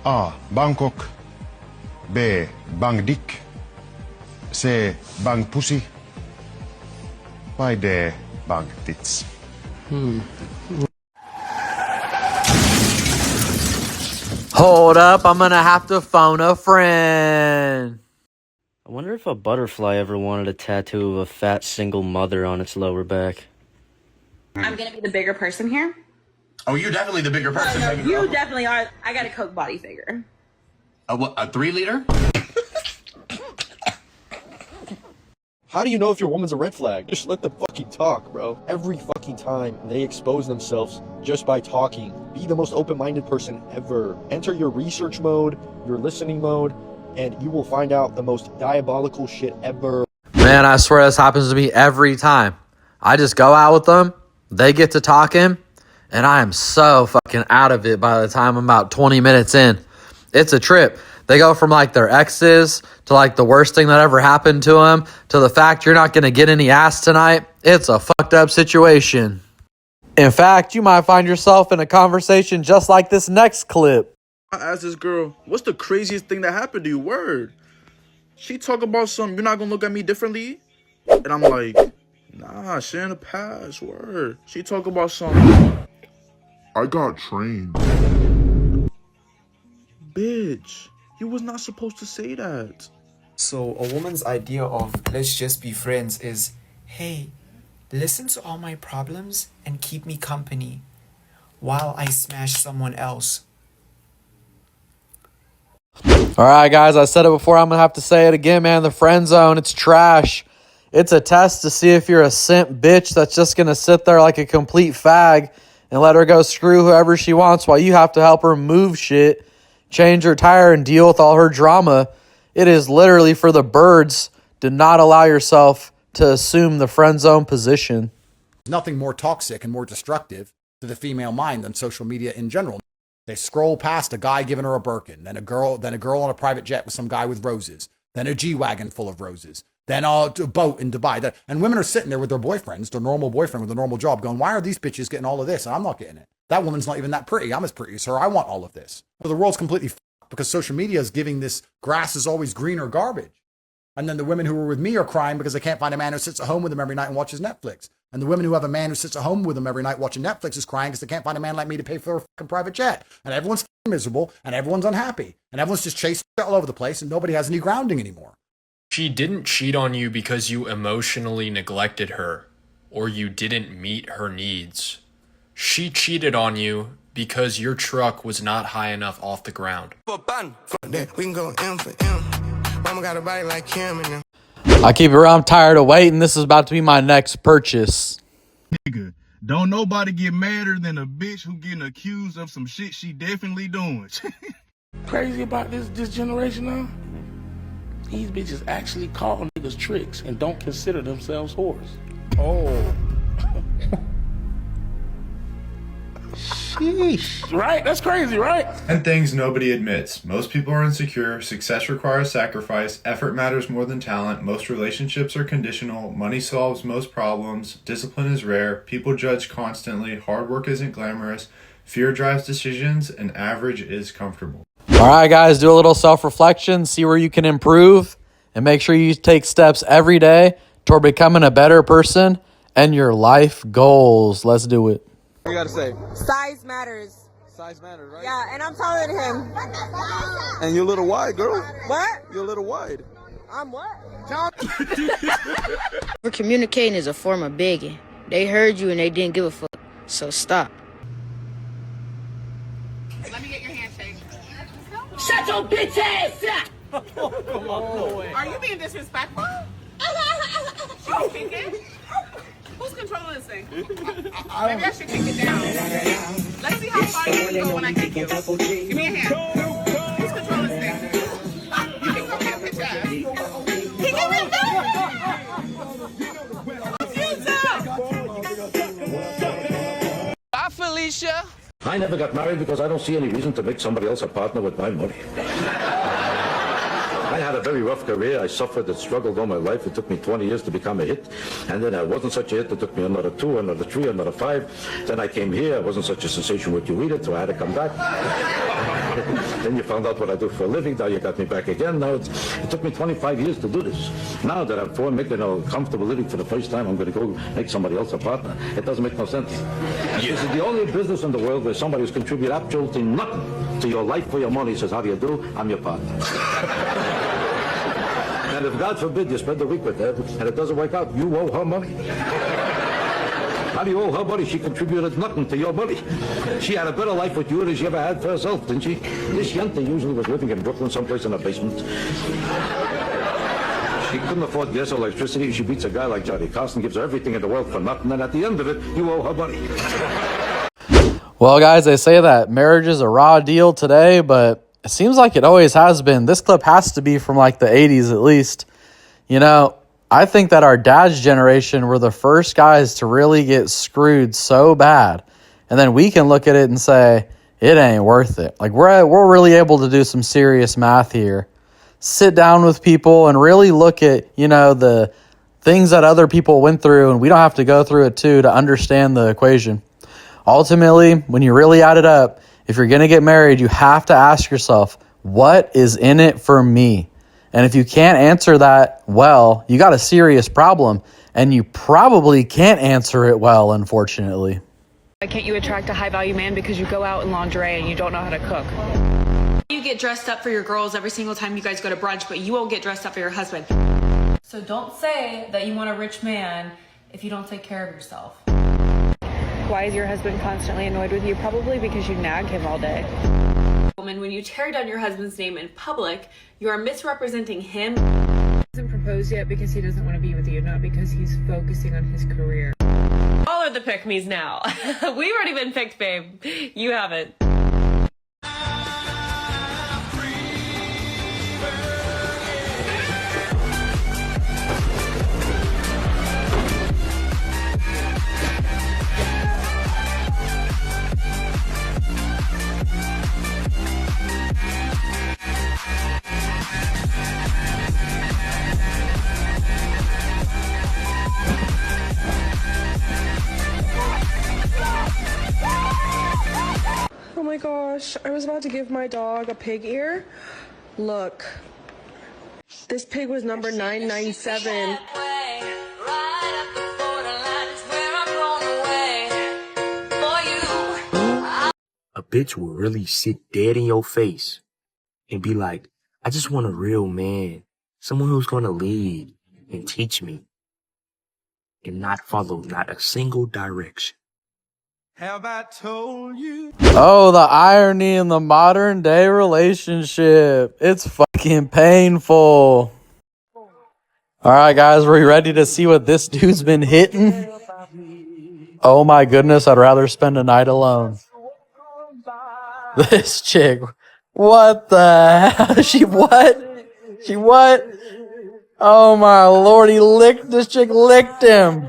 A. Bangkok. B. Bang dick. C. Bang pussy. Vai D. Bang tits. Hold up, I'm gonna have to phone a friend. I wonder if a butterfly ever wanted a tattoo of a fat single mother on its lower back. I'm gonna be the bigger person here. Oh, you're definitely the bigger person. No, you definitely are. I got a Coke body figure. A 3 liter? How do you know if your woman's a red flag? Just let them fucking talk, bro. Every fucking time they expose themselves just by talking. Be the most open-minded person ever. Enter your research mode, your listening mode, and you will find out the most diabolical shit ever. Man, I swear this happens to me every time. I just go out with them, they get to talking, and I am so fucking out of it by the time I'm about 20 minutes in. It's a trip. They go from like their exes to like the worst thing that ever happened to them to the fact you're not going to get any ass tonight. It's a fucked up situation. In fact, you might find yourself in a conversation just like this next clip. I asked this girl, what's the craziest thing that happened to you? Word. She talk about something, you're not going to look at me differently? And I'm like, nah, shit in the past, word. She talk about something. I got trained. Bitch, you was not supposed to say that. So a woman's idea of let's just be friends is, hey, listen to all my problems and keep me company while I smash someone else. All right, guys, I said it before. I'm going to have to say it again, man. The friend zone, it's trash. It's a test to see if you're a simp bitch that's just going to sit there like a complete fag and let her go screw whoever she wants while you have to help her move shit, change her tire, and deal with all her drama. It is literally for the birds. Do not allow yourself to assume the friend zone position. There's nothing more toxic and more destructive to the female mind than social media in general. They scroll past a guy giving her a Birkin, then a girl on a private jet with some guy with roses, then a G-Wagon full of roses, then a boat in Dubai. And women are sitting there with their boyfriends, their normal boyfriend with a normal job, going, why are these bitches getting all of this? And I'm not getting it. That woman's not even that pretty. I'm as pretty as her. I want all of this. So the world's completely fucked because social media is giving this grass is always greener garbage. And then the women who are with me are crying because they can't find a man who sits at home with them every night and watches Netflix. And the women who have a man who sits at home with them every night watching Netflix is crying because they can't find a man like me to pay for a fucking private jet. And everyone's miserable and everyone's unhappy. And everyone's just chasing all over the place and nobody has any grounding anymore. She didn't cheat on you because you emotionally neglected her or you didn't meet her needs. She cheated on you because your truck was not high enough off the ground. I keep it real. I'm tired of waiting. This is about to be my next purchase. Nigga, don't nobody get madder than a bitch who getting accused of some shit she definitely doing. Crazy about this generation now? These bitches actually call niggas tricks and don't consider themselves whores. Oh. Sheesh. Right? That's crazy, right? And things nobody admits. Most people are insecure. Success requires sacrifice. Effort matters more than talent. Most relationships are conditional. Money solves most problems. Discipline is rare. People judge constantly. Hard work isn't glamorous. Fear drives decisions. And average is comfortable. All right, guys, do a little self-reflection. See where you can improve. And make sure you take steps every day toward becoming a better person and your life goals. Let's do it. What you gotta say? Size matters. Size matters, right? Yeah, and I'm taller than him. And you're a little wide, girl. What? You're a little wide. I'm what? Communicating is a form of begging. They heard you and they didn't give a fuck. So stop. Let me get your handshake. Shut your bitch ass up! Come on, Are you being disrespectful? She's speaking? Who's controlling this thing? Maybe I should kick it down. Let's see how far you can go when I kick you. Give me a hand. Who's controlling this thing? You can go get a bitch ass. He can win that! Bye, Felicia. I never got married because I don't see any reason to make somebody else a partner with my money. I had a very rough career. I suffered and struggled all my life. It took me 20 years to become a hit. And then I wasn't such a hit. It took me another 2, another 3, another 5. Then I came here. I wasn't such a sensation with you either, so I had to come back. Then you found out what I do for a living. Now you got me back again. Now it took me 25 years to do this. Now that I'm making a comfortable living for the first time, I'm going to go make somebody else a partner. It doesn't make no sense. This is the only business in the world where somebody who's contributed absolutely nothing to your life for your money says, how do you do? I'm your partner. And if God forbid you spend a week with her and it doesn't work out, you owe her money. How do you owe her money? She contributed nothing to your money. She had a better life with you than she ever had for herself, didn't she? This Yente usually was living in Brooklyn, someplace in a basement. She couldn't afford gas or electricity. She beats a guy like Johnny Carson, gives her everything in the world for nothing, and at the end of it, you owe her money. Well, guys, they say that marriage is a raw deal today, but it seems like it always has been. This clip has to be from like the 80s at least. You know, I think that our dad's generation were the first guys to really get screwed so bad. And then we can look at it and say, it ain't worth it. Like we're really able to do some serious math here. Sit down with people and really look at, you know, the things that other people went through, and we don't have to go through it too to understand the equation. Ultimately, when you really add it up, if you're going to get married, you have to ask yourself, what is in it for me? And if you can't answer that well, you got a serious problem, and you probably can't answer it well, unfortunately. Why can't you attract a high-value man because you go out in lingerie and you don't know how to cook? You get dressed up for your girls every single time you guys go to brunch, but you won't get dressed up for your husband. So don't say that you want a rich man if you don't take care of yourself. Why is your husband constantly annoyed with you? Probably because you nag him all day. Woman, when you tear down your husband's name in public, you are misrepresenting him. He hasn't proposed yet because he doesn't want to be with you, not because he's focusing on his career. All are the pick-me's now. We've already been picked, babe. You haven't. Oh my gosh, I was about to give my dog a pig ear. Look, this pig was number 997. A bitch will really sit dead in your face and be like, I just want a real man, someone who's gonna lead and teach me and not follow not a single direction. Have I told you? Oh, the irony in the modern day relationship. It's fucking painful. All right, guys, are we ready to see what this dude's been hitting? Oh my goodness, I'd rather spend a night alone. This chick, what the hell? She what? She what? Oh my lord, this chick licked him.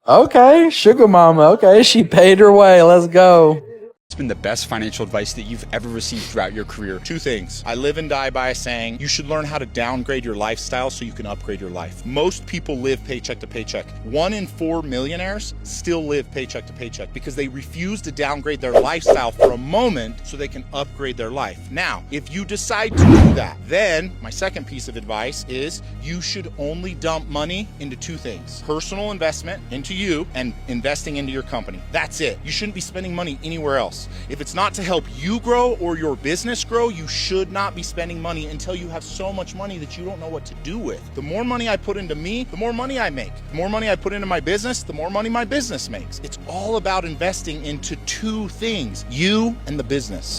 Okay, sugar mama. Okay, she paid her way. Let's go. It's been the best financial advice that you've ever received throughout your career. Two things. I live and die by saying you should learn how to downgrade your lifestyle so you can upgrade your life. Most people live paycheck to paycheck. 1 in 4 millionaires still live paycheck to paycheck because they refuse to downgrade their lifestyle for a moment so they can upgrade their life. Now, if you decide to do that, then my second piece of advice is you should only dump money into two things. Personal investment into you and investing into your company. That's it. You shouldn't be spending money anywhere else. If it's not to help you grow or your business grow, you should not be spending money until you have so much money that you don't know what to do with. The more money I put into me, the more money I make. The more money I put into my business, the more money my business makes. It's all about investing into two things, you and the business.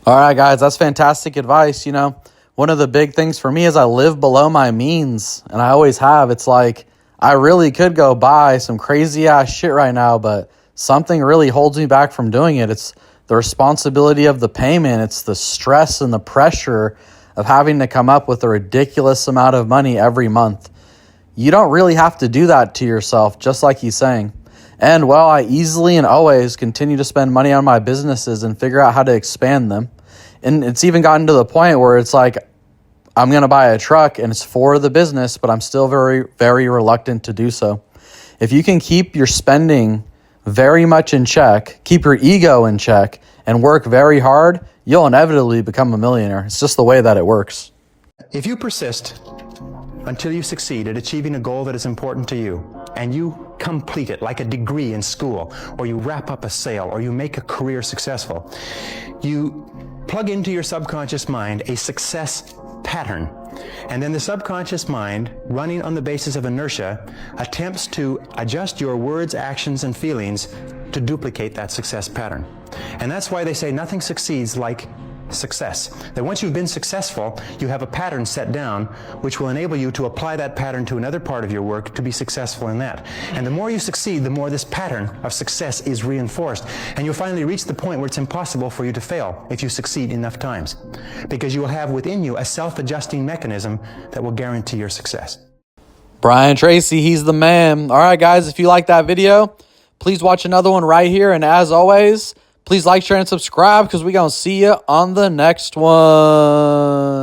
All right, guys, that's fantastic advice. You know, one of the big things for me is I live below my means, and I always have. It's like I really could go buy some crazy ass shit right now, but something really holds me back from doing it. It's the responsibility of the payment. It's the stress and the pressure of having to come up with a ridiculous amount of money every month. You don't really have to do that to yourself, just like he's saying. And while I easily and always continue to spend money on my businesses and figure out how to expand them, and it's even gotten to the point where it's like, I'm going to buy a truck and it's for the business, but I'm still very, very reluctant to do so. If you can keep your spending very much in check, keep your ego in check, and work very hard, you'll inevitably become a millionaire. It's just the way that it works. If you persist until you succeed at achieving a goal that is important to you, and you complete it like a degree in school, or you wrap up a sale, or you make a career successful, you plug into your subconscious mind a success pattern. And then the subconscious mind, running on the basis of inertia, attempts to adjust your words, actions, and feelings to duplicate that success pattern. And that's why they say nothing succeeds like success. That once you've been successful, you have a pattern set down which will enable you to apply that pattern to another part of your work to be successful in that. And the more you succeed, the more this pattern of success is reinforced. And you'll finally reach the point where it's impossible for you to fail if you succeed enough times. Because you will have within you a self-adjusting mechanism that will guarantee your success. Brian Tracy, he's the man. All right, guys, if you like that video, please watch another one right here. And as always, please like, share, and subscribe because we're going to see you on the next one.